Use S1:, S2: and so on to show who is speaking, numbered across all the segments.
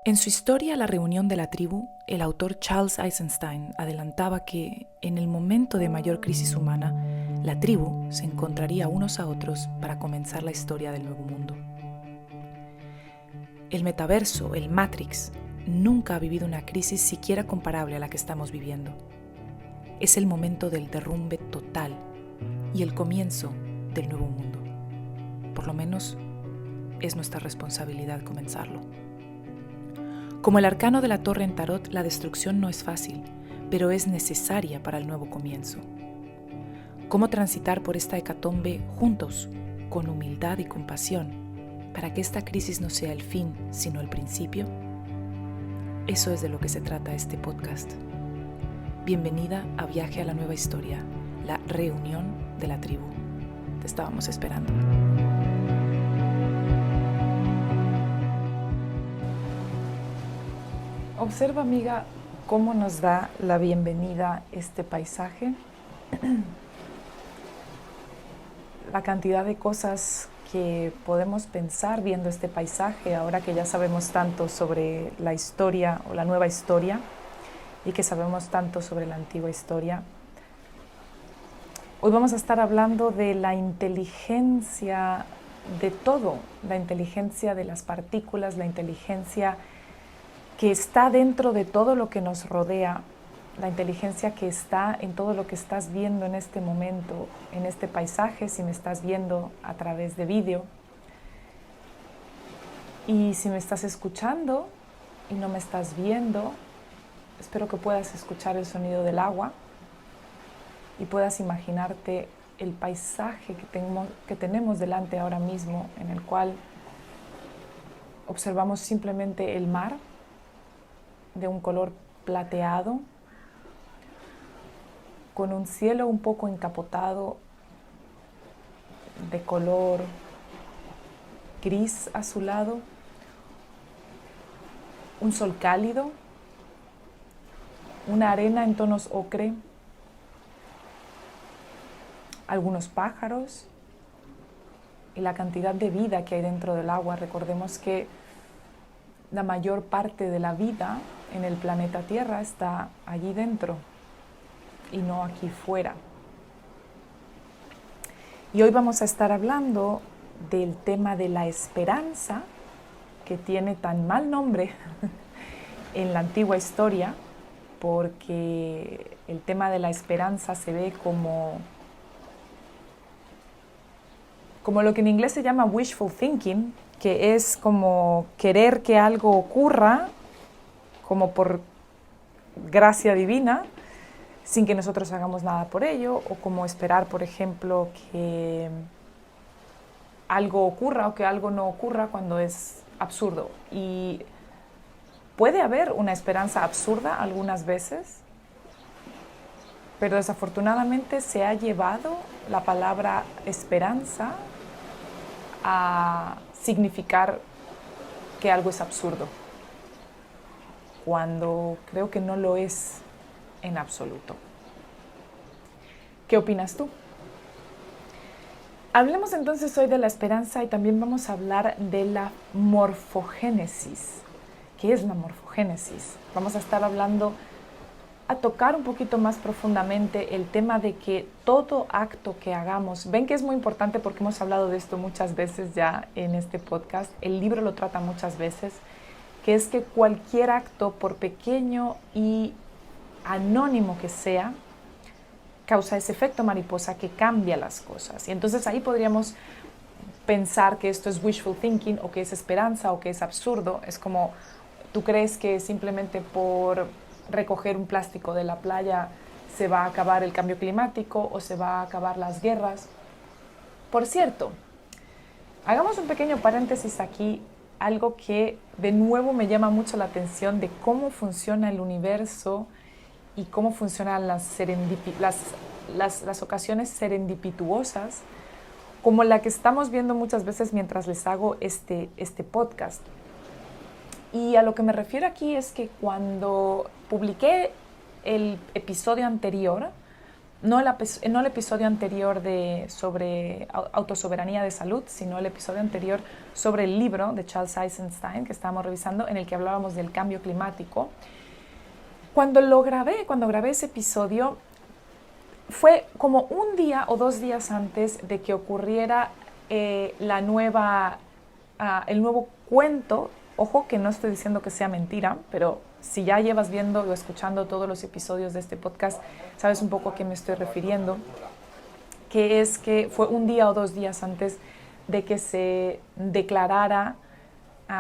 S1: En su historia La reunión de la tribu, el autor Charles Eisenstein adelantaba que, en el momento de mayor crisis humana, la tribu se encontraría unos a otros para comenzar la historia del nuevo mundo. El metaverso, el Matrix, nunca ha vivido una crisis siquiera comparable a la que estamos viviendo. Es el momento del derrumbe total y el comienzo del nuevo mundo. Por lo menos, es nuestra responsabilidad comenzarlo. Como el arcano de la torre en tarot, la destrucción no es fácil, pero es necesaria para el nuevo comienzo. ¿Cómo transitar por esta hecatombe juntos, con humildad y compasión, para que esta crisis no sea el fin, sino el principio? Eso es de lo que se trata este podcast. Bienvenida a Viaje a la Nueva Historia, la reunión de la tribu. Te estábamos esperando. Observa, amiga, cómo nos da la bienvenida este paisaje. La cantidad de cosas que podemos pensar viendo este paisaje, ahora que ya sabemos tanto sobre la historia o la nueva historia y que sabemos tanto sobre la antigua historia. Hoy vamos a estar hablando de la inteligencia de todo, la inteligencia de las partículas, la inteligencia que está dentro de todo lo que nos rodea, la inteligencia que está en todo lo que estás viendo en este momento, en este paisaje, si me estás viendo a través de vídeo. Y si me estás escuchando y no me estás viendo, espero que puedas escuchar el sonido del agua y puedas imaginarte el paisaje que tenemos delante ahora mismo, en el cual observamos simplemente el mar de un color plateado, con un cielo un poco encapotado de color gris azulado, un sol cálido, una arena en tonos ocre, algunos pájaros y la cantidad de vida que hay dentro del agua. Recordemos que la mayor parte de la vida en el planeta Tierra está allí dentro y no aquí fuera. Y hoy vamos a estar hablando del tema de la esperanza, que tiene tan mal nombre en la antigua historia, porque el tema de la esperanza se ve como lo que en inglés se llama wishful thinking, que es como querer que algo ocurra como por gracia divina, sin que nosotros hagamos nada por ello, o como esperar, por ejemplo, que algo ocurra o que algo no ocurra cuando es absurdo. Y puede haber una esperanza absurda algunas veces, pero desafortunadamente se ha llevado la palabra esperanza a significar que algo es absurdo, cuando creo que no lo es en absoluto. ¿Qué opinas tú? Hablemos entonces hoy de la esperanza y también vamos a hablar de la morfogénesis. ¿Qué es la morfogénesis? Vamos a estar hablando, a tocar un poquito más profundamente el tema de que todo acto que hagamos, ven que es muy importante porque hemos hablado de esto muchas veces ya en este podcast, el libro lo trata muchas veces, que es que cualquier acto, por pequeño y anónimo que sea, causa ese efecto mariposa que cambia las cosas. Y entonces ahí podríamos pensar que esto es wishful thinking, o que es esperanza, o que es absurdo. Es como, tú crees que simplemente por recoger un plástico de la playa se va a acabar el cambio climático o se va a acabar las guerras. Por cierto, hagamos un pequeño paréntesis aquí, algo que de nuevo me llama mucho la atención de cómo funciona el universo y cómo funcionan las ocasiones serendipituosas, como la que estamos viendo muchas veces mientras les hago este podcast. Y a lo que me refiero aquí es que cuando publiqué el episodio anterior, no el episodio anterior sobre autosoberanía de salud, sino el episodio anterior sobre el libro de Charles Eisenstein que estábamos revisando, en el que hablábamos del cambio climático. Cuando grabé ese episodio, fue como un día o 2 días antes de que ocurriera el nuevo cuento. Ojo que no estoy diciendo que sea mentira, pero si ya llevas viendo o escuchando todos los episodios de este podcast, sabes un poco a qué me estoy refiriendo, que es que fue un día o 2 días antes de que se declarara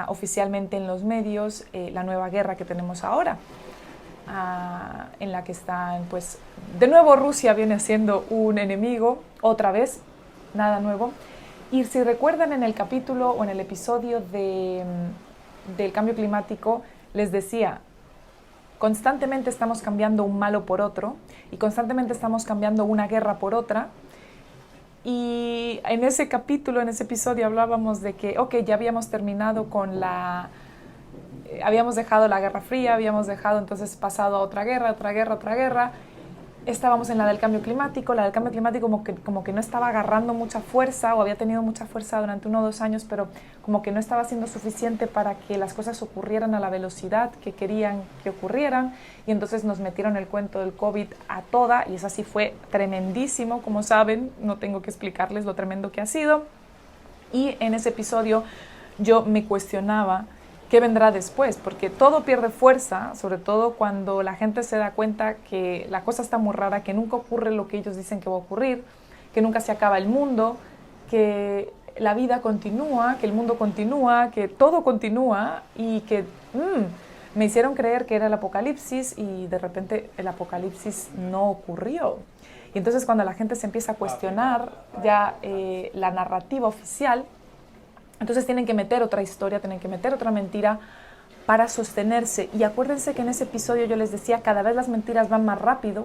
S1: oficialmente en los medios la nueva guerra que tenemos ahora, en la que están, pues, de nuevo Rusia viene siendo un enemigo, otra vez, nada nuevo. Y si recuerdan en el capítulo o en el episodio del cambio climático, les decía, constantemente estamos cambiando un malo por otro y constantemente estamos cambiando una guerra por otra. Y en ese capítulo, en ese episodio, hablábamos de que, ya habíamos terminado con habíamos dejado la Guerra Fría, habíamos dejado entonces pasado a otra guerra. Estábamos en la del cambio climático. La del cambio climático como que no estaba agarrando mucha fuerza, o había tenido mucha fuerza durante 1 o 2 años, pero como que no estaba siendo suficiente para que las cosas ocurrieran a la velocidad que querían que ocurrieran, y entonces nos metieron el cuento del COVID a toda, y eso sí fue tremendísimo, como saben, no tengo que explicarles lo tremendo que ha sido. Y en ese episodio yo me cuestionaba ¿qué vendrá después? Porque todo pierde fuerza, sobre todo cuando la gente se da cuenta que la cosa está muy rara, que nunca ocurre lo que ellos dicen que va a ocurrir, que nunca se acaba el mundo, que la vida continúa, que el mundo continúa, que todo continúa, y que me hicieron creer que era el apocalipsis, y de repente el apocalipsis no ocurrió. Y entonces cuando la gente se empieza a cuestionar ya la narrativa oficial, entonces tienen que meter otra historia, tienen que meter otra mentira para sostenerse. Y acuérdense que en ese episodio yo les decía, cada vez las mentiras van más rápido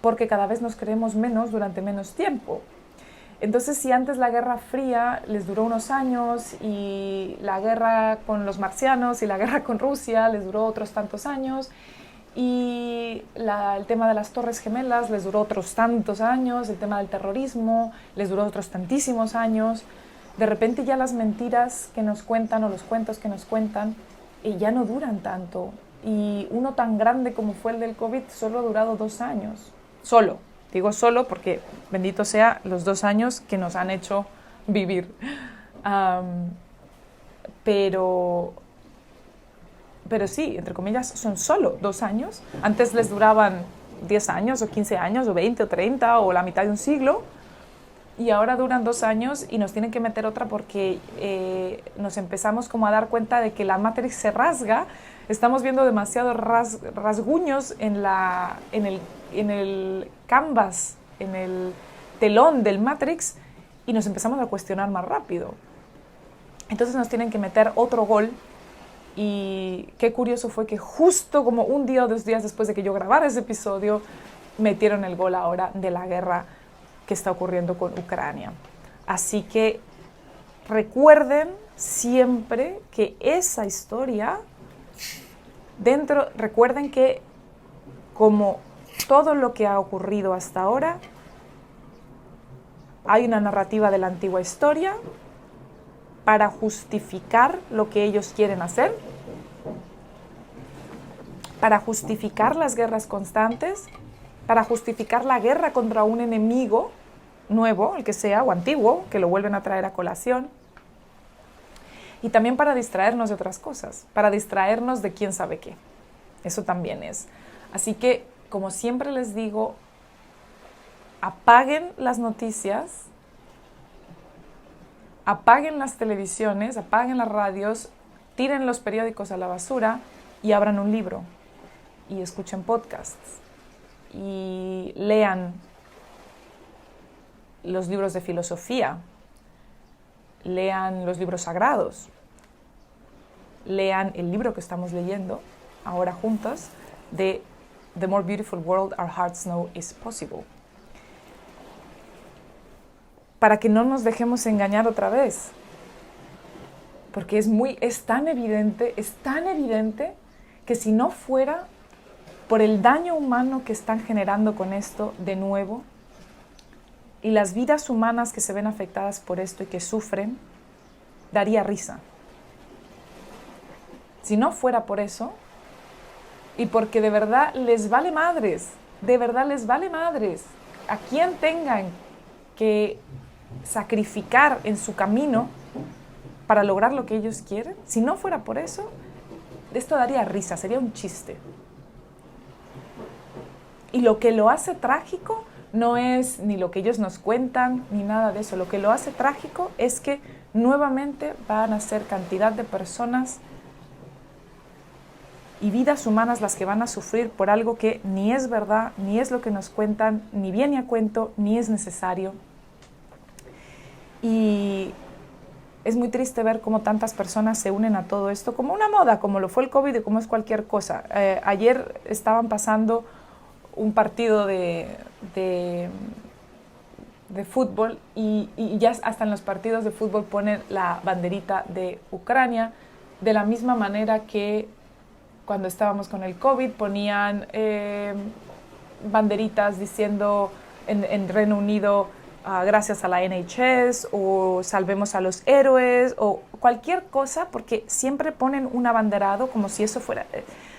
S1: porque cada vez nos creemos menos durante menos tiempo. Entonces, si antes la Guerra Fría les duró unos años, y la guerra con los marcianos y la guerra con Rusia les duró otros tantos años, y el tema de las Torres Gemelas les duró otros tantos años, el tema del terrorismo les duró otros tantísimos años, de repente ya las mentiras que nos cuentan o los cuentos que nos cuentan ya no duran tanto. Y uno tan grande como fue el del COVID solo ha durado 2 años. Solo, digo solo porque bendito sea los 2 años que nos han hecho vivir. Pero sí, entre comillas, son solo 2 años. Antes les duraban 10 años o 15 años o 20 o 30 o la mitad de un siglo. Y ahora duran 2 años y nos tienen que meter otra porque nos empezamos como a dar cuenta de que la Matrix se rasga. Estamos viendo demasiados rasguños en el canvas, en el telón del Matrix, y nos empezamos a cuestionar más rápido. Entonces nos tienen que meter otro gol. Y qué curioso fue que justo como 1 día o 2 días después de que yo grabara ese episodio, metieron el gol ahora de la guerra que está ocurriendo con Ucrania. Así que recuerden siempre que esa historia, recuerden que como todo lo que ha ocurrido hasta ahora, hay una narrativa de la antigua historia para justificar lo que ellos quieren hacer, para justificar las guerras constantes, para justificar la guerra contra un enemigo nuevo, el que sea, o antiguo, que lo vuelven a traer a colación, y también para distraernos de otras cosas, para distraernos de quién sabe qué. Eso también es. Así que, como siempre les digo, apaguen las noticias, apaguen las televisiones, apaguen las radios, tiren los periódicos a la basura y abran un libro y escuchen podcasts y lean los libros de filosofía, lean los libros sagrados, lean el libro que estamos leyendo ahora juntos de The More Beautiful World Our Hearts Know Is Possible, para que no nos dejemos engañar otra vez, porque es tan evidente que si no fuera por el daño humano que están generando con esto de nuevo y las vidas humanas que se ven afectadas por esto y que sufren, daría risa. Si no fuera por eso, y porque de verdad les vale madres, a quien tengan que sacrificar en su camino para lograr lo que ellos quieren, si no fuera por eso, esto daría risa, sería un chiste. Y lo que lo hace trágico no es ni lo que ellos nos cuentan, ni nada de eso. Lo que lo hace trágico es que nuevamente van a ser cantidad de personas y vidas humanas las que van a sufrir por algo que ni es verdad, ni es lo que nos cuentan, ni viene a cuento, ni es necesario. Y es muy triste ver cómo tantas personas se unen a todo esto como una moda, como lo fue el COVID y como es cualquier cosa. Ayer estaban pasando un partido de fútbol y ya hasta en los partidos de fútbol ponen la banderita de Ucrania, de la misma manera que cuando estábamos con el COVID ponían banderitas diciendo en Reino Unido gracias a la NHS o salvemos a los héroes o cualquier cosa, porque siempre ponen un abanderado como si eso fuera...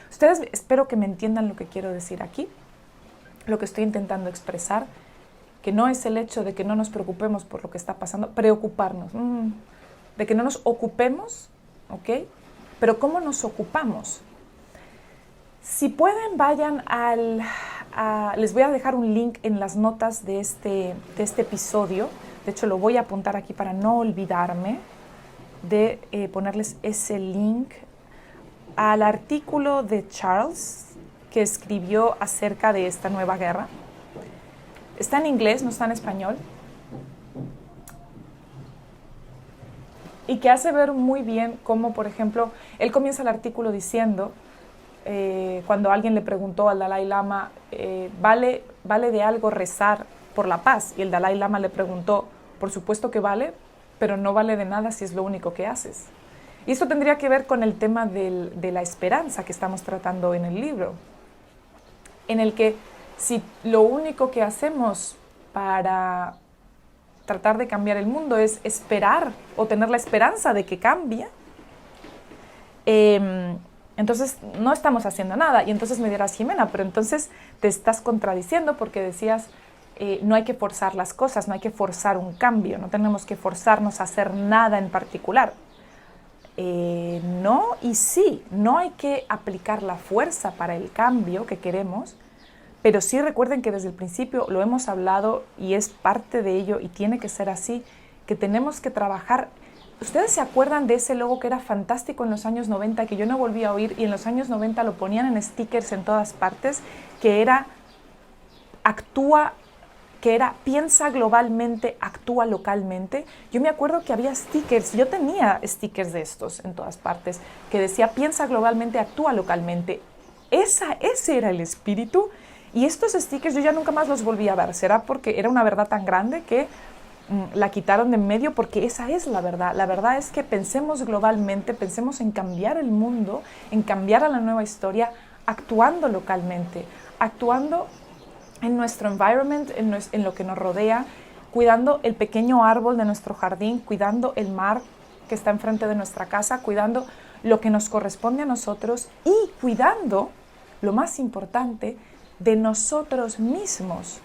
S1: Ustedes espero que me entiendan lo que quiero decir aquí, lo que estoy intentando expresar, que no es el hecho de que no nos preocupemos por lo que está pasando, preocuparnos, de que no nos ocupemos, ¿ok? Pero ¿cómo nos ocupamos? Si pueden, vayan les voy a dejar un link en las notas de este episodio. De hecho, lo voy a apuntar aquí para no olvidarme de ponerles ese link al artículo de Charles que escribió acerca de esta nueva guerra. Está en inglés, no está en español. Y que hace ver muy bien cómo, por ejemplo, él comienza el artículo diciendo... cuando alguien le preguntó al Dalai Lama, ¿vale de algo rezar por la paz? Y el Dalai Lama le preguntó, por supuesto que vale, pero no vale de nada si es lo único que haces. Y esto tendría que ver con el tema de la esperanza que estamos tratando en el libro, en el que si lo único que hacemos para tratar de cambiar el mundo es esperar o tener la esperanza de que cambie, entonces no estamos haciendo nada. Y entonces me dirás, Jimena, pero entonces te estás contradiciendo porque decías, no hay que forzar las cosas, no hay que forzar un cambio, no tenemos que forzarnos a hacer nada en particular. No y sí, no hay que aplicar la fuerza para el cambio que queremos, pero sí recuerden que desde el principio lo hemos hablado y es parte de ello y tiene que ser así, que tenemos que trabajar. ¿Ustedes se acuerdan de ese logo que era fantástico en los años 90, que yo no volví a oír, y en los años 90 lo ponían en stickers en todas partes, que era piensa globalmente, actúa localmente? Yo me acuerdo que había stickers, yo tenía stickers de estos en todas partes, que decía piensa globalmente, actúa localmente. Ese era el espíritu, y estos stickers yo ya nunca más los volví a ver. ¿Será porque era una verdad tan grande que la quitaron de en medio? Porque esa es la verdad. La verdad es que pensemos globalmente, pensemos en cambiar el mundo, en cambiar a la nueva historia, actuando localmente, actuando en nuestro environment, en lo que nos rodea, cuidando el pequeño árbol de nuestro jardín, cuidando el mar que está enfrente de nuestra casa, cuidando lo que nos corresponde a nosotros y cuidando, lo más importante, de nosotros mismos.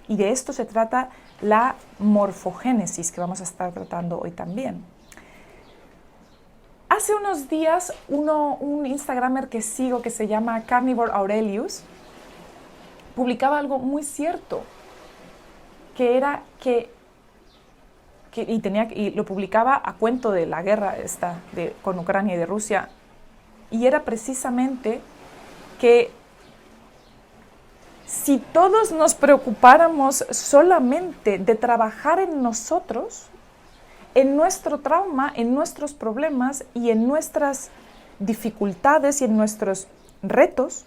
S1: Y de esto se trata la morfogénesis que vamos a estar tratando hoy también. Hace unos días un Instagramer que sigo que se llama Carnivore Aurelius publicaba algo muy cierto, que era y lo publicaba a cuento de la guerra con Ucrania y de Rusia, y era precisamente que si todos nos preocupáramos solamente de trabajar en nosotros, en nuestro trauma, en nuestros problemas y en nuestras dificultades y en nuestros retos,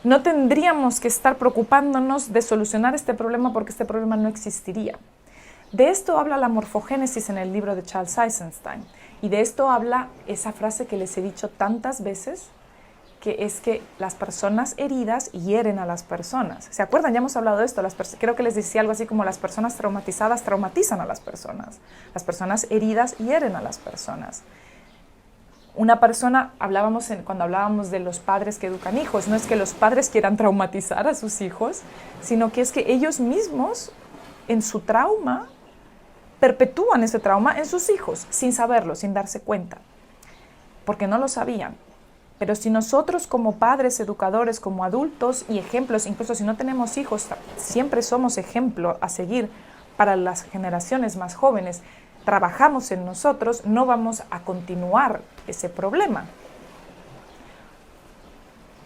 S1: no tendríamos que estar preocupándonos de solucionar este problema porque este problema no existiría. De esto habla la morfogénesis en el libro de Charles Eisenstein. Y de esto habla esa frase que les he dicho tantas veces, que es que las personas heridas hieren a las personas. ¿Se acuerdan? Ya hemos hablado de esto. Creo que les decía algo así como las personas traumatizadas traumatizan a las personas. Las personas heridas hieren a las personas. Una persona, cuando hablábamos de los padres que educan hijos, no es que los padres quieran traumatizar a sus hijos, sino que es que ellos mismos, en su trauma, perpetúan ese trauma en sus hijos, sin saberlo, sin darse cuenta, porque no lo sabían. Pero si nosotros como padres, educadores, como adultos y ejemplos, incluso si no tenemos hijos, siempre somos ejemplo a seguir para las generaciones más jóvenes, trabajamos en nosotros, no vamos a continuar ese problema.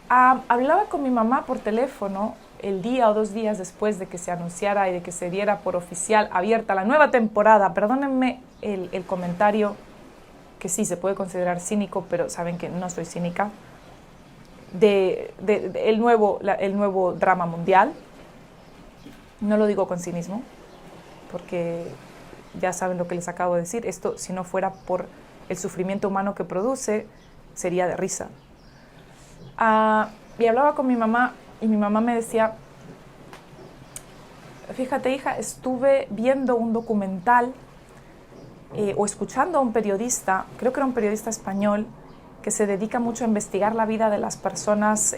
S1: Hablaba con mi mamá por teléfono el día o 2 días después de que se anunciara y de que se diera por oficial abierta la nueva temporada. Perdónenme el comentario, que sí se puede considerar cínico, pero saben que no soy cínica, el nuevo drama mundial. No lo digo con cinismo, porque ya saben lo que les acabo de decir. Esto, si no fuera por el sufrimiento humano que produce, sería de risa. Y hablaba con mi mamá, y mi mamá me decía, fíjate hija, estuve viendo un documental o escuchando a un periodista, creo que era un periodista español, que se dedica mucho a investigar la vida de las personas,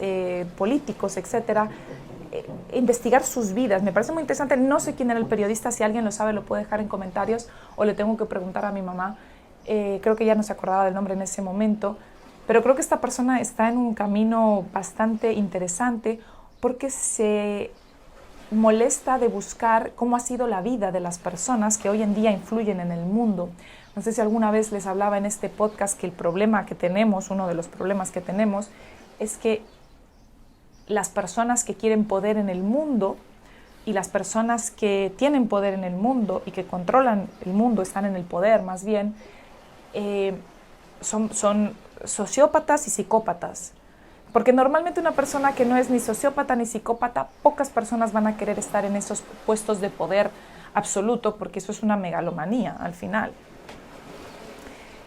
S1: políticos, etcétera, investigar sus vidas. Me parece muy interesante. No sé quién era el periodista, si alguien lo sabe lo puede dejar en comentarios o le tengo que preguntar a mi mamá. Creo que ya no se acordaba del nombre en ese momento, pero creo que esta persona está en un camino bastante interesante porque se molesta de buscar cómo ha sido la vida de las personas que hoy en día influyen en el mundo. No sé si alguna vez les hablaba en este podcast que el problema que tenemos, uno de los problemas que tenemos, es que las personas que quieren poder en el mundo y las personas que tienen poder en el mundo y que controlan el mundo, están en el poder más bien, son sociópatas y psicópatas. Porque normalmente una persona que no es ni sociópata ni psicópata, pocas personas van a querer estar en esos puestos de poder absoluto, porque eso es una megalomanía al final.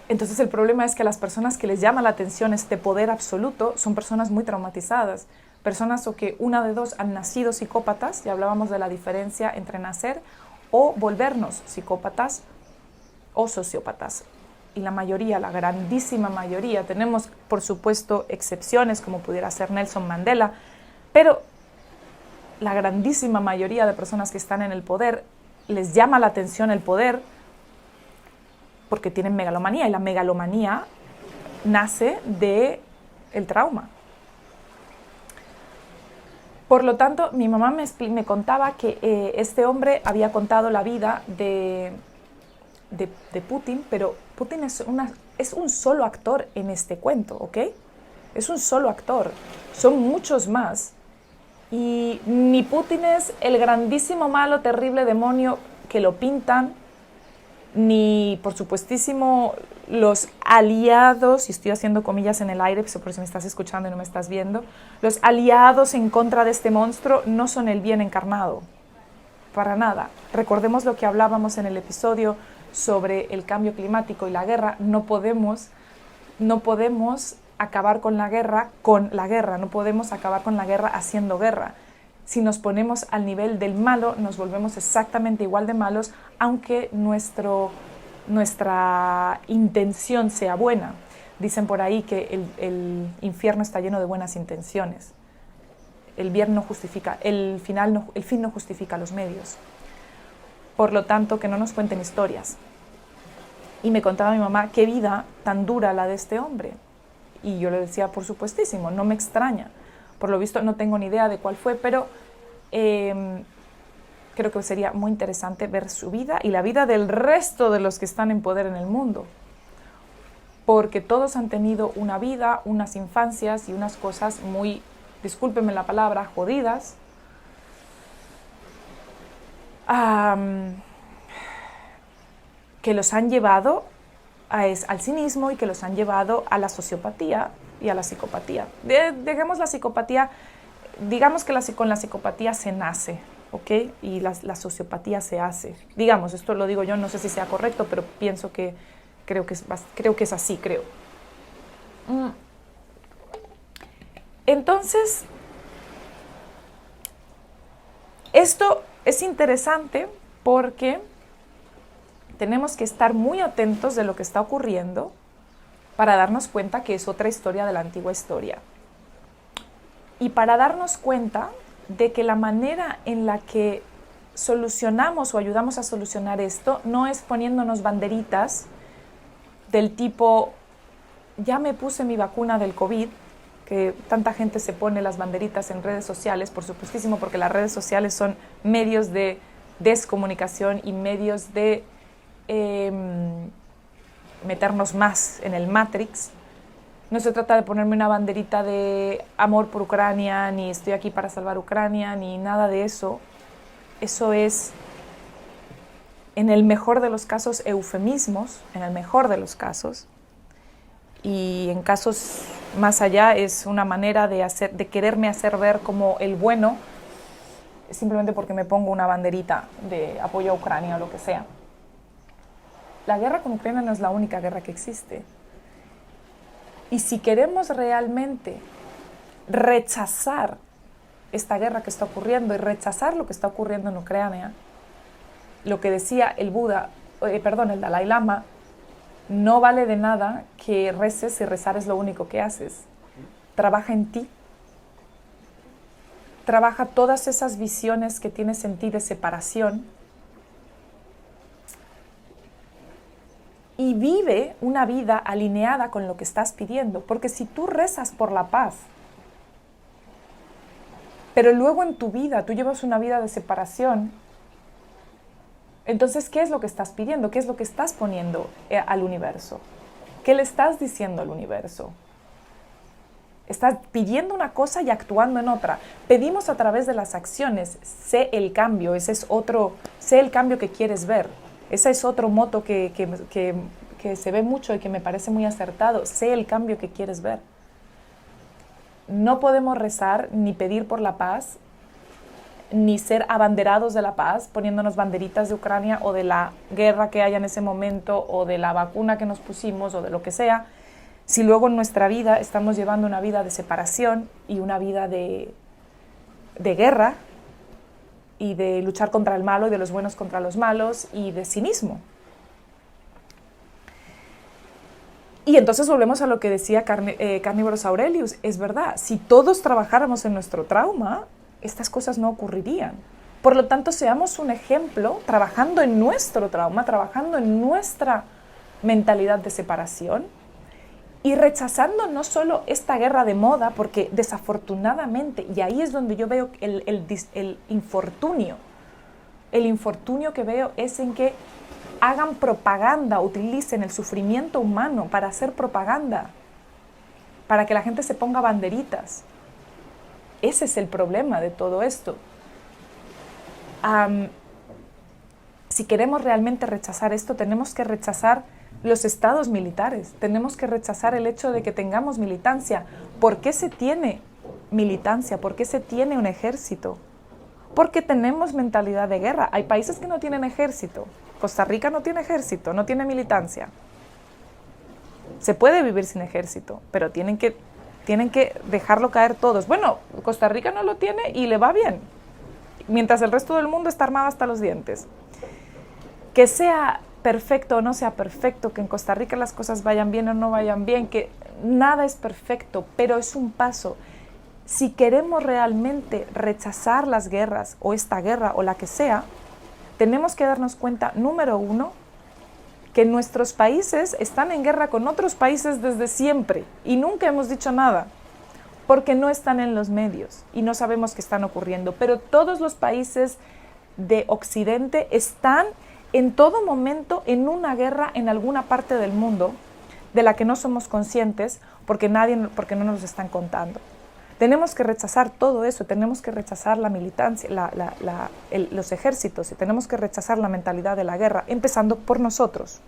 S1: Entonces el problema es que las personas que les llama la atención este poder absoluto son personas muy traumatizadas, personas o que una de dos han nacido psicópatas, ya hablábamos de la diferencia entre nacer o volvernos psicópatas o sociópatas. Y la mayoría, la grandísima mayoría, tenemos por supuesto excepciones como pudiera ser Nelson Mandela, pero la grandísima mayoría de personas que están en el poder les llama la atención el poder porque tienen megalomanía, y la megalomanía nace del trauma. Por lo tanto, mi mamá me contaba que este hombre había contado la vida de Putin, pero Putin es un solo actor en este cuento, ¿ok? Es un solo actor, son muchos más. Y ni Putin es el grandísimo, malo, terrible demonio que lo pintan, ni, por supuestísimo, los aliados, y estoy haciendo comillas en el aire, por si me estás escuchando y no me estás viendo, los aliados en contra de este monstruo no son el bien encarnado, para nada. Recordemos lo que hablábamos en el episodio sobre el cambio climático y la guerra. No podemos acabar con la guerra, no podemos acabar con la guerra haciendo guerra. Si nos ponemos al nivel del malo, nos volvemos exactamente igual de malos, aunque nuestra intención sea buena. Dicen por ahí que el infierno está lleno de buenas intenciones. El fin no justifica los medios. Por lo tanto, que no nos cuenten historias. Y me contaba mi mamá, qué vida tan dura la de este hombre. Y yo le decía, por supuestísimo, no me extraña. Por lo visto no tengo ni idea de cuál fue, pero creo que sería muy interesante ver su vida y la vida del resto de los que están en poder en el mundo. Porque todos han tenido una vida, unas infancias y unas cosas muy, discúlpenme la palabra, jodidas. Que los han llevado al cinismo y que los han llevado a la sociopatía y a la psicopatía. Dejemos la psicopatía, digamos que con la psicopatía se nace, ¿ok? Y la sociopatía se hace. Digamos, esto lo digo yo, no sé si sea correcto, pero pienso que creo que es así, creo. entonces, esto es interesante porque tenemos que estar muy atentos de lo que está ocurriendo para darnos cuenta que es otra historia de la antigua historia. Y para darnos cuenta de que la manera en la que solucionamos o ayudamos a solucionar esto no es poniéndonos banderitas del tipo, ya me puse mi vacuna del COVID, que tanta gente se pone las banderitas en redes sociales, por supuestísimo, porque las redes sociales son medios de descomunicación y medios de meternos más en el Matrix. No se trata de ponerme una banderita de amor por Ucrania, ni estoy aquí para salvar Ucrania, ni nada de eso. Eso es, en el mejor de los casos, eufemismos, en el mejor de los casos. Y en casos más allá es una manera de quererme hacer ver como el bueno, simplemente porque me pongo una banderita de apoyo a Ucrania o lo que sea. La guerra con Ucrania no es la única guerra que existe. Y si queremos realmente rechazar esta guerra que está ocurriendo y rechazar lo que está ocurriendo en Ucrania, lo que decía el Dalai Lama, no vale de nada que reces y rezar es lo único que haces. Trabaja en ti. Trabaja todas esas visiones que tienes en ti de separación y vive una vida alineada con lo que estás pidiendo. Porque si tú rezas por la paz, pero luego en tu vida tú llevas una vida de separación, entonces, ¿qué es lo que estás pidiendo? ¿Qué es lo que estás poniendo al universo? ¿Qué le estás diciendo al universo? Estás pidiendo una cosa y actuando en otra. Pedimos a través de las acciones, sé el cambio, sé el cambio que quieres ver. Ese es otro moto que se ve mucho y que me parece muy acertado. Sé el cambio que quieres ver. No podemos rezar ni pedir por la paz, ni ser abanderados de la paz, poniéndonos banderitas de Ucrania o de la guerra que haya en ese momento o de la vacuna que nos pusimos o de lo que sea, si luego en nuestra vida estamos llevando una vida de separación y una vida de guerra y de luchar contra el malo y de los buenos contra los malos y de cinismo. Y entonces volvemos a lo que decía Carnívoros Aurelius. Es verdad, si todos trabajáramos en nuestro trauma, estas cosas no ocurrirían. Por lo tanto, seamos un ejemplo trabajando en nuestro trauma, trabajando en nuestra mentalidad de separación y rechazando no solo esta guerra de moda, porque desafortunadamente, y ahí es donde yo veo el infortunio. El infortunio que veo es en que hagan propaganda, utilicen el sufrimiento humano para hacer propaganda, para que la gente se ponga banderitas. Ese es el problema de todo esto. Si queremos realmente rechazar esto, tenemos que rechazar los estados militares, tenemos que rechazar el hecho de que tengamos militancia. ¿Por qué se tiene militancia? ¿Por qué se tiene un ejército? Porque tenemos mentalidad de guerra. Hay países que no tienen ejército. Costa Rica no tiene ejército, no tiene militancia. Se puede vivir sin ejército, pero tienen que dejarlo caer todos. Bueno, Costa Rica no lo tiene y le va bien, mientras el resto del mundo está armado hasta los dientes. Que sea perfecto o no sea perfecto, que en Costa Rica las cosas vayan bien o no vayan bien, que nada es perfecto, pero es un paso. Si queremos realmente rechazar las guerras o esta guerra o la que sea, tenemos que darnos cuenta, número uno, que nuestros países están en guerra con otros países desde siempre y nunca hemos dicho nada, porque no están en los medios y no sabemos qué están ocurriendo. Pero todos los países de Occidente están en todo momento en una guerra en alguna parte del mundo de la que no somos conscientes porque no nos están contando. Tenemos que rechazar todo eso, tenemos que rechazar la militancia, los ejércitos, y tenemos que rechazar la mentalidad de la guerra, empezando por nosotros,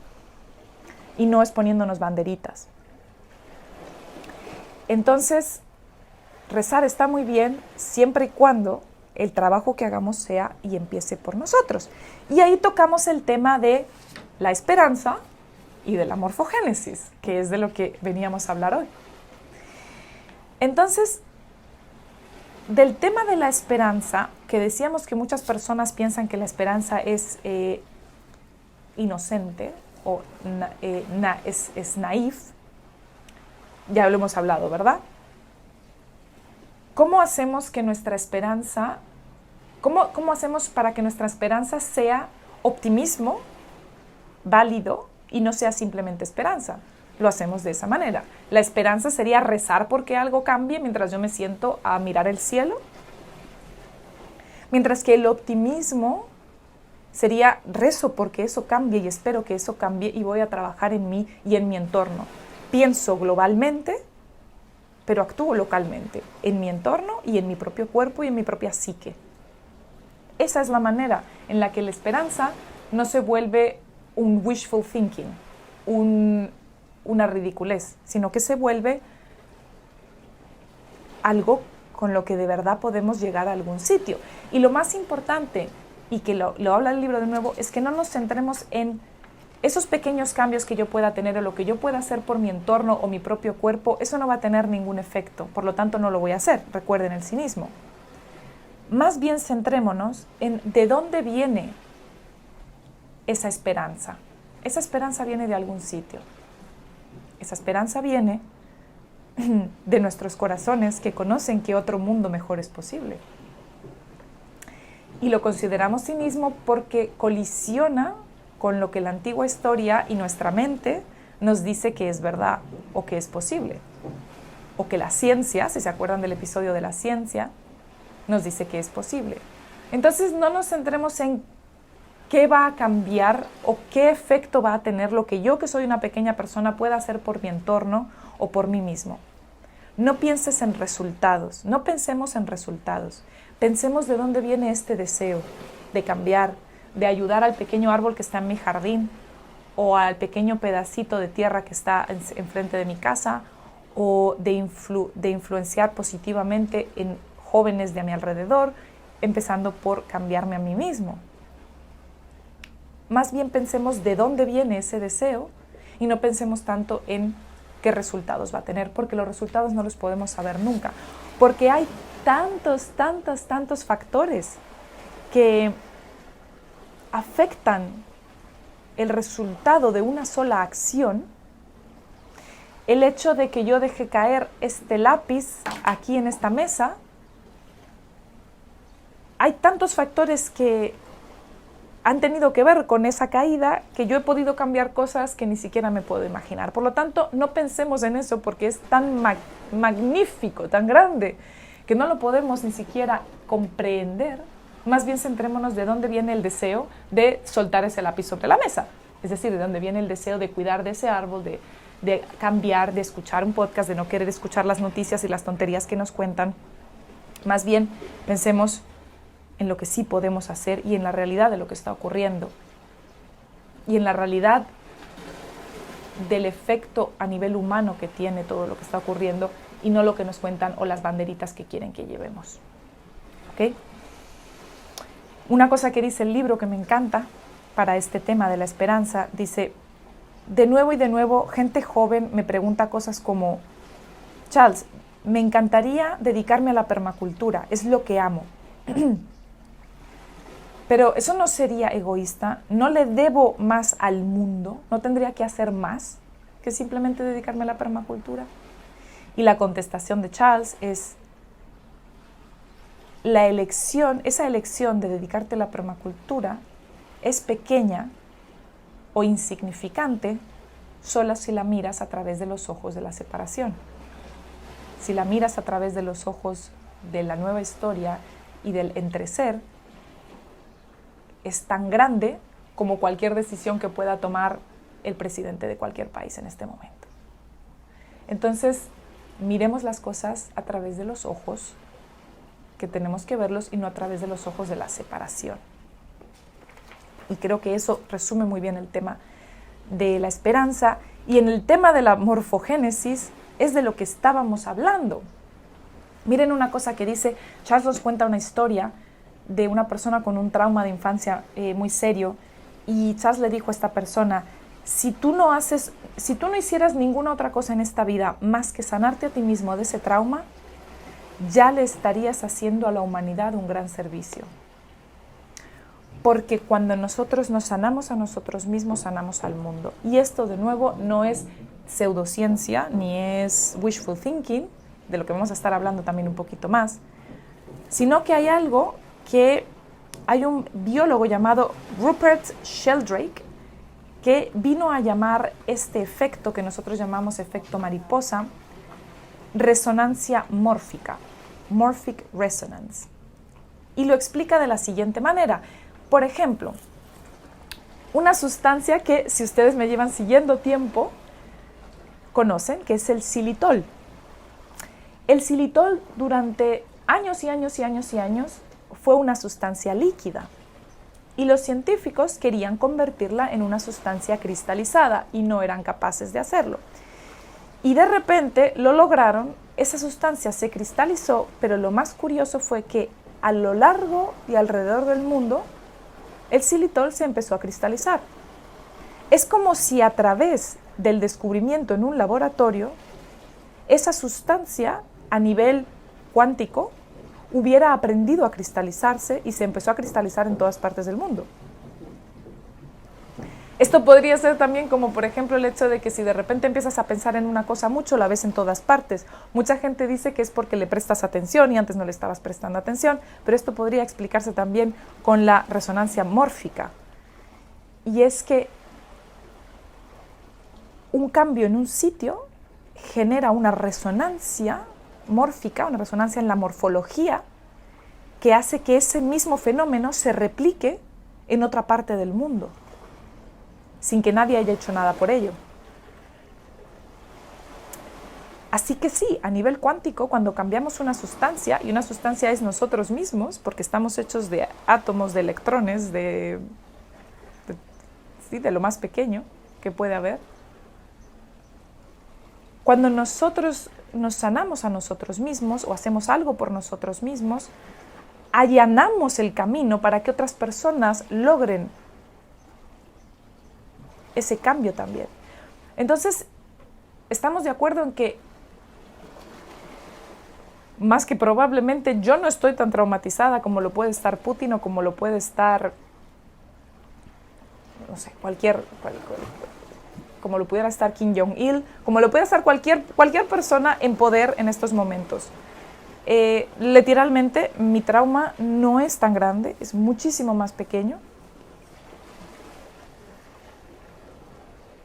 S1: y no es poniéndonos banderitas. Entonces, rezar está muy bien siempre y cuando el trabajo que hagamos sea y empiece por nosotros. Y ahí tocamos el tema de la esperanza y de la morfogénesis, que es de lo que veníamos a hablar hoy. Entonces, del tema de la esperanza, que decíamos que muchas personas piensan que la esperanza es inocente o es naif, ya lo hemos hablado, ¿verdad? ¿Cómo hacemos que nuestra esperanza, cómo hacemos para que nuestra esperanza sea optimismo, válido, y no sea simplemente esperanza? Lo hacemos de esa manera. La esperanza sería rezar porque algo cambie mientras yo me siento a mirar el cielo. Mientras que el optimismo sería rezo porque eso cambie y espero que eso cambie y voy a trabajar en mí y en mi entorno. Pienso globalmente, pero actúo localmente, en mi entorno y en mi propio cuerpo y en mi propia psique. Esa es la manera en la que la esperanza no se vuelve un wishful thinking, una ridiculez, sino que se vuelve algo con lo que de verdad podemos llegar a algún sitio. Y lo más importante, y que lo habla el libro de nuevo, es que no nos centremos en esos pequeños cambios que yo pueda tener o lo que yo pueda hacer por mi entorno o mi propio cuerpo. Eso no va a tener ningún efecto, por lo tanto no lo voy a hacer. Recuerden el cinismo. Más bien centrémonos en de dónde viene esa esperanza. Esa esperanza viene de algún sitio. Esa esperanza viene de nuestros corazones que conocen que otro mundo mejor es posible. Y lo consideramos cinismo porque colisiona con lo que la antigua historia y nuestra mente nos dice que es verdad o que es posible. O que la ciencia, si se acuerdan del episodio de la ciencia, nos dice que es posible. Entonces no nos centremos en qué va a cambiar o qué efecto va a tener lo que yo, que soy una pequeña persona, pueda hacer por mi entorno o por mí mismo. No pienses en resultados, no pensemos en resultados. Pensemos de dónde viene este deseo de cambiar, de ayudar al pequeño árbol que está en mi jardín o al pequeño pedacito de tierra que está enfrente de mi casa o de influenciar positivamente en jóvenes de a mi alrededor, empezando por cambiarme a mí mismo. Más bien pensemos de dónde viene ese deseo y no pensemos tanto en qué resultados va a tener, porque los resultados no los podemos saber nunca, porque hay tantos factores que afectan el resultado de una sola acción. El hecho de que yo deje caer este lápiz aquí en esta mesa, hay tantos factores que han tenido que ver con esa caída que yo he podido cambiar cosas que ni siquiera me puedo imaginar. Por lo tanto, no pensemos en eso porque es tan magnífico, tan grande, que no lo podemos ni siquiera comprender. Más bien centrémonos de dónde viene el deseo de soltar ese lápiz sobre la mesa. Es decir, de dónde viene el deseo de cuidar de ese árbol, de cambiar, de escuchar un podcast, de no querer escuchar las noticias y las tonterías que nos cuentan. Más bien pensemos en lo que sí podemos hacer y en la realidad de lo que está ocurriendo. Y en la realidad del efecto a nivel humano que tiene todo lo que está ocurriendo y no lo que nos cuentan o las banderitas que quieren que llevemos. ¿Ok? Una cosa que dice el libro que me encanta para este tema de la esperanza, dice, de nuevo, gente joven me pregunta cosas como, Charles, me encantaría dedicarme a la permacultura, es lo que amo. Pero eso no sería egoísta, no le debo más al mundo, no tendría que hacer más que simplemente dedicarme a la permacultura. Y la contestación de Charles es, esa elección de dedicarte a la permacultura es pequeña o insignificante solo si la miras a través de los ojos de la separación. Si la miras a través de los ojos de la nueva historia y del entreser, es tan grande como cualquier decisión que pueda tomar el presidente de cualquier país en este momento. Entonces, miremos las cosas a través de los ojos que tenemos que verlos y no a través de los ojos de la separación. Y creo que eso resume muy bien el tema de la esperanza. Y en el tema de la morfogénesis es de lo que estábamos hablando. Miren una cosa que dice, Charles nos cuenta una historia de una persona con un trauma de infancia muy serio, y Charles le dijo a esta persona, si tú no hicieras ninguna otra cosa en esta vida más que sanarte a ti mismo de ese trauma, ya le estarías haciendo a la humanidad un gran servicio. Porque cuando nosotros nos sanamos a nosotros mismos, sanamos al mundo. Y esto, de nuevo, no es pseudociencia, ni es wishful thinking, de lo que vamos a estar hablando también un poquito más, sino que hay algo que hay un biólogo llamado Rupert Sheldrake que vino a llamar este efecto que nosotros llamamos efecto mariposa, resonancia mórfica, morphic resonance. Y lo explica de la siguiente manera. Por ejemplo, una sustancia que, si ustedes me llevan siguiendo tiempo, conocen, que es el xilitol. El xilitol durante años y años y años y años fue una sustancia líquida y los científicos querían convertirla en una sustancia cristalizada y no eran capaces de hacerlo. Y de repente lo lograron, esa sustancia se cristalizó, pero lo más curioso fue que a lo largo y alrededor del mundo el xilitol se empezó a cristalizar. Es como si a través del descubrimiento en un laboratorio, esa sustancia a nivel cuántico hubiera aprendido a cristalizarse y se empezó a cristalizar en todas partes del mundo. Esto podría ser también como, por ejemplo, el hecho de que si de repente empiezas a pensar en una cosa mucho, la ves en todas partes. Mucha gente dice que es porque le prestas atención y antes no le estabas prestando atención, pero esto podría explicarse también con la resonancia mórfica. Y es que un cambio en un sitio genera una resonancia mórfica, una resonancia en la morfología, que hace que ese mismo fenómeno se replique en otra parte del mundo, sin que nadie haya hecho nada por ello. Así que sí, a nivel cuántico, cuando cambiamos una sustancia, y una sustancia es nosotros mismos, porque estamos hechos de átomos, de electrones, de lo más pequeño que puede haber, cuando nosotros nos sanamos a nosotros mismos o hacemos algo por nosotros mismos, allanamos el camino para que otras personas logren ese cambio también. Entonces, estamos de acuerdo en que, más que probablemente, yo no estoy tan traumatizada como lo puede estar Putin o como lo puede estar, no sé, como lo pudiera estar Kim Jong-il, como lo puede estar cualquier persona en poder en estos momentos. Literalmente, mi trauma no es tan grande, es muchísimo más pequeño.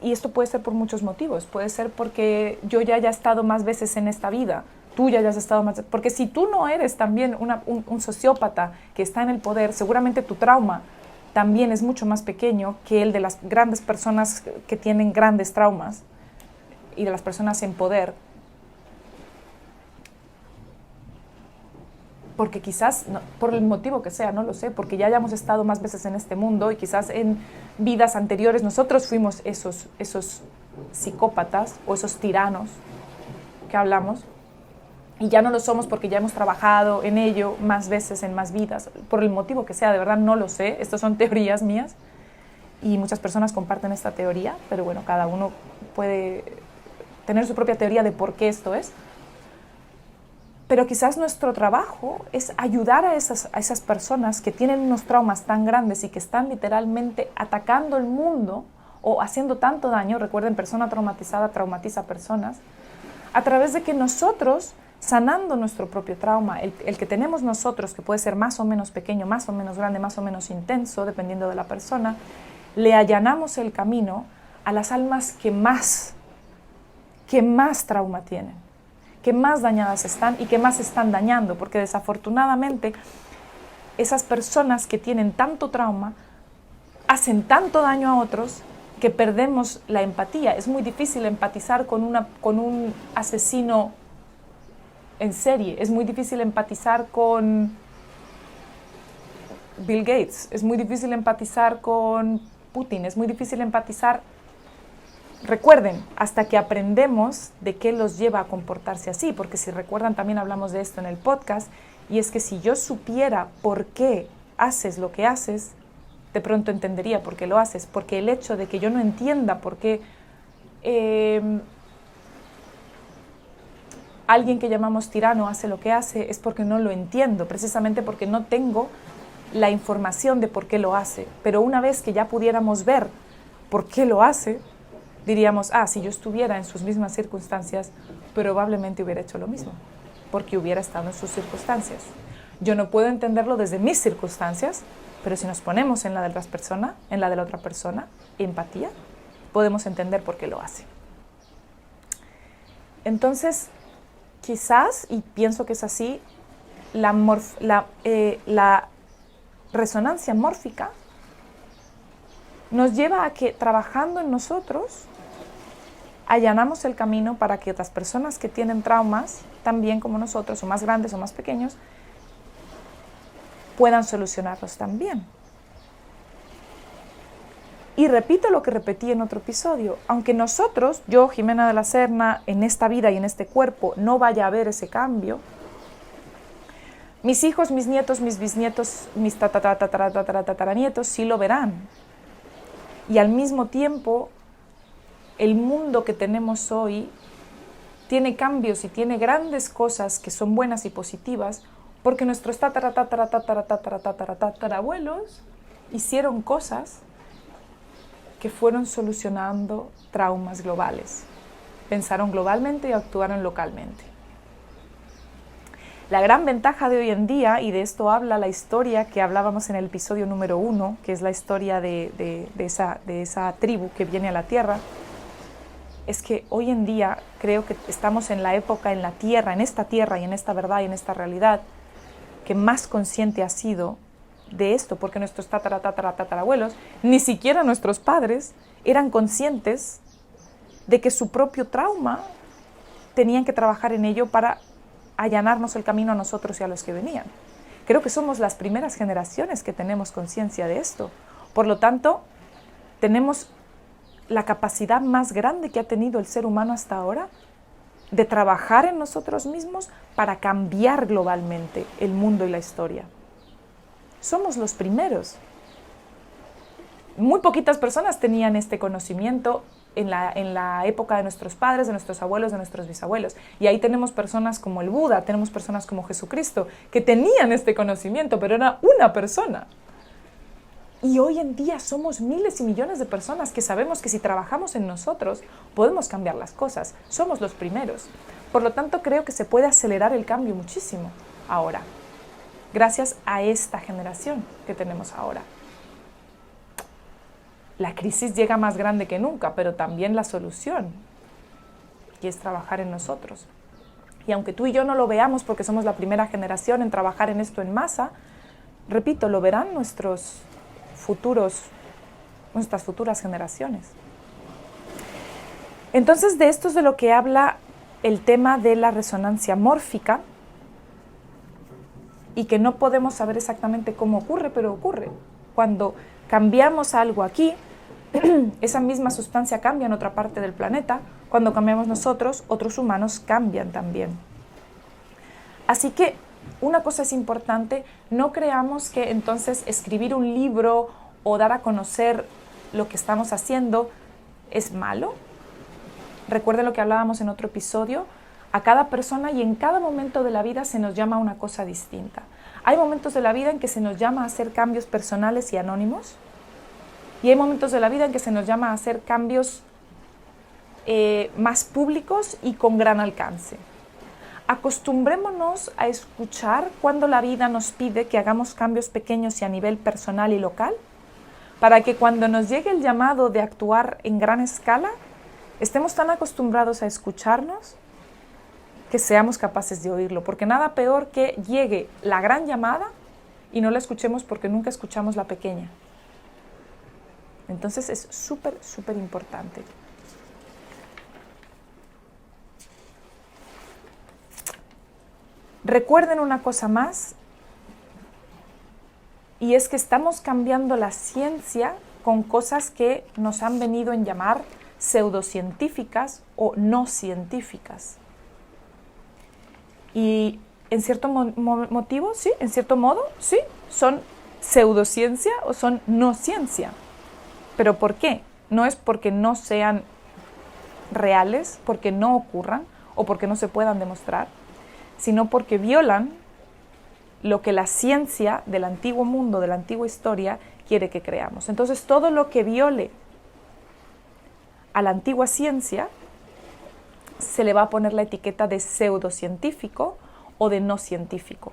S1: Y esto puede ser por muchos motivos. Puede ser porque yo ya haya estado más veces en esta vida, tú ya hayas estado más veces. Porque si tú no eres también un sociópata que está en el poder, seguramente tu trauma también es mucho más pequeño que el de las grandes personas que tienen grandes traumas y de las personas en poder. Porque quizás, no, por el motivo que sea, no lo sé, porque ya hayamos estado más veces en este mundo y quizás en vidas anteriores nosotros fuimos esos psicópatas o esos tiranos que hablamos y ya no lo somos porque ya hemos trabajado en ello más veces en más vidas, por el motivo que sea, de verdad no lo sé, estas son teorías mías y muchas personas comparten esta teoría, pero bueno, cada uno puede tener su propia teoría de por qué esto es. Pero quizás nuestro trabajo es ayudar a esas personas que tienen unos traumas tan grandes y que están literalmente atacando el mundo o haciendo tanto daño. Recuerden, persona traumatizada traumatiza personas. A través de que nosotros, sanando nuestro propio trauma, el que tenemos nosotros, que puede ser más o menos pequeño, más o menos grande, más o menos intenso, dependiendo de la persona, le allanamos el camino a las almas que más trauma tienen, que más dañadas están y que más están dañando, porque desafortunadamente esas personas que tienen tanto trauma hacen tanto daño a otros que perdemos la empatía. Es muy difícil empatizar con un asesino en serie, es muy difícil empatizar con Bill Gates, es muy difícil empatizar con Putin, es muy difícil empatizar. Recuerden, hasta que aprendemos de qué los lleva a comportarse así, porque si recuerdan también hablamos de esto en el podcast, y es que si yo supiera por qué haces lo que haces, de pronto entendería por qué lo haces, porque el hecho de que yo no entienda por qué alguien que llamamos tirano hace lo que hace, es porque no lo entiendo, precisamente porque no tengo la información de por qué lo hace. Pero una vez que ya pudiéramos ver por qué lo hace, diríamos, si yo estuviera en sus mismas circunstancias, probablemente hubiera hecho lo mismo, porque hubiera estado en sus circunstancias. Yo no puedo entenderlo desde mis circunstancias, pero si nos ponemos en la de la otra persona, empatía, podemos entender por qué lo hace. Entonces, quizás, y pienso que es así, la resonancia mórfica nos lleva a que trabajando en nosotros allanamos el camino para que otras personas que tienen traumas, tan bien como nosotros, o más grandes o más pequeños, puedan solucionarlos también. Y repito lo que repetí en otro episodio, aunque nosotros, yo, Jimena de la Serna, en esta vida y en este cuerpo, no vaya a haber ese cambio, mis hijos, mis nietos, mis bisnietos, mis tataranietos sí lo verán. Y al mismo tiempo, el mundo que tenemos hoy tiene cambios y tiene grandes cosas que son buenas y positivas, porque nuestros tatarabuelos hicieron cosas que fueron solucionando traumas globales. Pensaron globalmente y actuaron localmente. La gran ventaja de hoy en día, y de esto habla la historia que hablábamos en el episodio número 1, que es la historia de esa tribu que viene a la Tierra, es que hoy en día creo que estamos en la época, en la Tierra, en esta Tierra y en esta verdad y en esta realidad, que más consciente ha sido de esto, porque nuestros tatarabuelos, ni siquiera nuestros padres, eran conscientes de que su propio trauma tenían que trabajar en ello para allanarnos el camino a nosotros y a los que venían. Creo que somos las primeras generaciones que tenemos conciencia de esto. Por lo tanto, tenemos la capacidad más grande que ha tenido el ser humano hasta ahora de trabajar en nosotros mismos para cambiar globalmente el mundo y la historia. Somos los primeros. Muy poquitas personas tenían este conocimiento en la época de nuestros padres, de nuestros abuelos, de nuestros bisabuelos. Y ahí tenemos personas como el Buda, tenemos personas como Jesucristo, que tenían este conocimiento, pero era una persona. Y hoy en día somos miles y millones de personas que sabemos que si trabajamos en nosotros, podemos cambiar las cosas. Somos los primeros. Por lo tanto, creo que se puede acelerar el cambio muchísimo ahora, gracias a esta generación que tenemos ahora. La crisis llega más grande que nunca, pero también la solución, que es trabajar en nosotros. Y aunque tú y yo no lo veamos porque somos la primera generación en trabajar en esto en masa, repito, lo verán nuestras futuras generaciones. Entonces, de esto es de lo que habla el tema de la resonancia mórfica, y que no podemos saber exactamente cómo ocurre, pero ocurre. Cuando cambiamos algo aquí, esa misma sustancia cambia en otra parte del planeta. Cuando cambiamos nosotros, otros humanos cambian también. Así que una cosa es importante, no creamos que entonces escribir un libro o dar a conocer lo que estamos haciendo es malo. Recuerden lo que hablábamos en otro episodio. A cada persona y en cada momento de la vida se nos llama a una cosa distinta. Hay momentos de la vida en que se nos llama a hacer cambios personales y anónimos, y hay momentos de la vida en que se nos llama a hacer cambios más públicos y con gran alcance. Acostumbrémonos a escuchar cuando la vida nos pide que hagamos cambios pequeños y a nivel personal y local, para que cuando nos llegue el llamado de actuar en gran escala, estemos tan acostumbrados a escucharnos que seamos capaces de oírlo, porque nada peor que llegue la gran llamada y no la escuchemos porque nunca escuchamos la pequeña. Entonces es súper, súper importante. Recuerden una cosa más, y es que estamos cambiando la ciencia con cosas que nos han venido en llamar pseudocientíficas o no científicas. Y en cierto motivo, sí, en cierto modo, sí, son pseudociencia o son no ciencia. ¿Pero por qué? No es porque no sean reales, porque no ocurran, o porque no se puedan demostrar, sino porque violan lo que la ciencia del antiguo mundo, de la antigua historia, quiere que creamos. Entonces, todo lo que viole a la antigua ciencia se le va a poner la etiqueta de pseudocientífico o de no científico.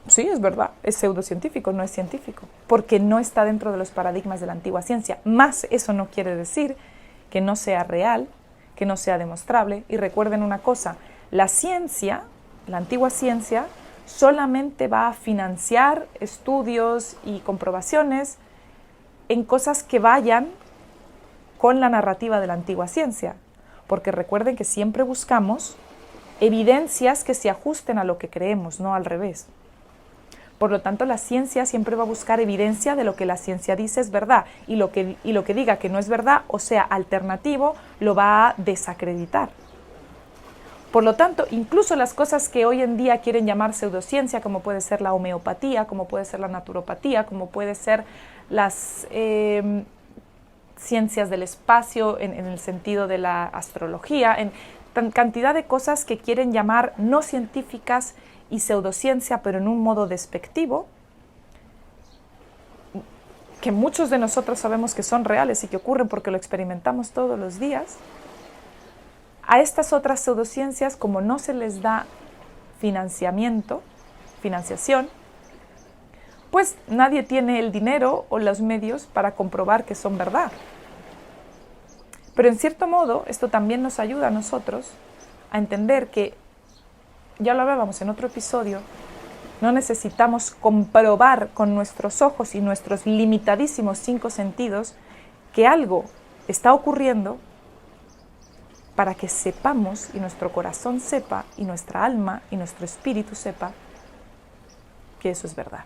S1: Sí, es verdad, es pseudocientífico, no es científico, porque no está dentro de los paradigmas de la antigua ciencia. Más eso no quiere decir que no sea real, que no sea demostrable. Y recuerden una cosa, la ciencia, la antigua ciencia, solamente va a financiar estudios y comprobaciones en cosas que vayan con la narrativa de la antigua ciencia, porque recuerden que siempre buscamos evidencias que se ajusten a lo que creemos, no al revés. Por lo tanto, la ciencia siempre va a buscar evidencia de lo que la ciencia dice es verdad, y lo que diga que no es verdad, o sea, alternativo, lo va a desacreditar. Por lo tanto, incluso las cosas que hoy en día quieren llamar pseudociencia, como puede ser la homeopatía, como puede ser la naturopatía, como puede ser las ciencias del espacio en el sentido de la astrología, en cantidad de cosas que quieren llamar no científicas y pseudociencia, pero en un modo despectivo, que muchos de nosotros sabemos que son reales y que ocurren porque lo experimentamos todos los días. A estas otras pseudociencias, como no se les da financiación, pues nadie tiene el dinero o los medios para comprobar que son verdad. Pero en cierto modo, esto también nos ayuda a nosotros a entender que, ya lo hablábamos en otro episodio, no necesitamos comprobar con nuestros ojos y nuestros limitadísimos 5 sentidos que algo está ocurriendo para que sepamos y nuestro corazón sepa y nuestra alma y nuestro espíritu sepa que eso es verdad.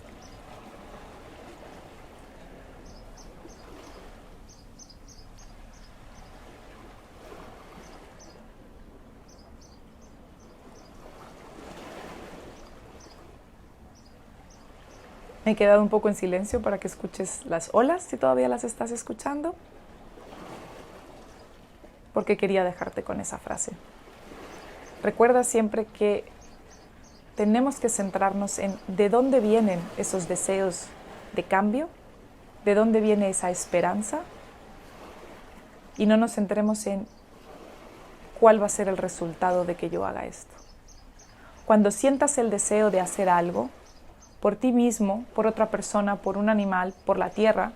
S1: Me he quedado un poco en silencio para que escuches las olas, si todavía las estás escuchando, porque quería dejarte con esa frase. Recuerda siempre que tenemos que centrarnos en de dónde vienen esos deseos de cambio, de dónde viene esa esperanza, y no nos centremos en cuál va a ser el resultado de que yo haga esto. Cuando sientas el deseo de hacer algo, por ti mismo, por otra persona, por un animal, por la tierra,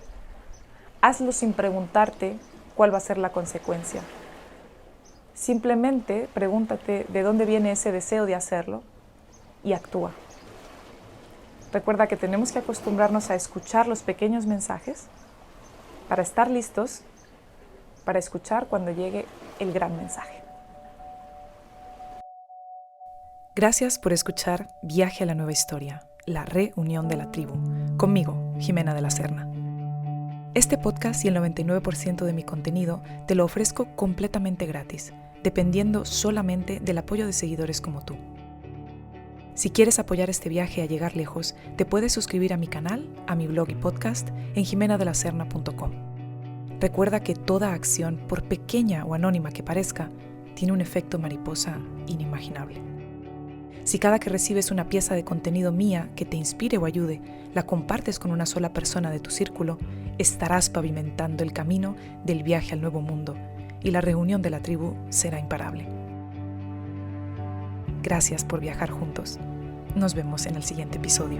S1: hazlo sin preguntarte cuál va a ser la consecuencia. Simplemente pregúntate de dónde viene ese deseo de hacerlo y actúa. Recuerda que tenemos que acostumbrarnos a escuchar los pequeños mensajes para estar listos para escuchar cuando llegue el gran mensaje. Gracias por escuchar Viaje a la Nueva Historia, la reunión de la tribu, conmigo, Jimena de la Serna. Este podcast y el 99% de mi contenido te lo ofrezco completamente gratis, dependiendo solamente del apoyo de seguidores como tú. Si quieres apoyar este viaje a llegar lejos, te puedes suscribir a mi canal, a mi blog y podcast en jimenadelaserna.com. Recuerda que toda acción, por pequeña o anónima que parezca, tiene un efecto mariposa inimaginable. Si cada que recibes una pieza de contenido mía que te inspire o ayude, la compartes con una sola persona de tu círculo, estarás pavimentando el camino del viaje al nuevo mundo y la reunión de la tribu será imparable. Gracias por viajar juntos. Nos vemos en el siguiente episodio.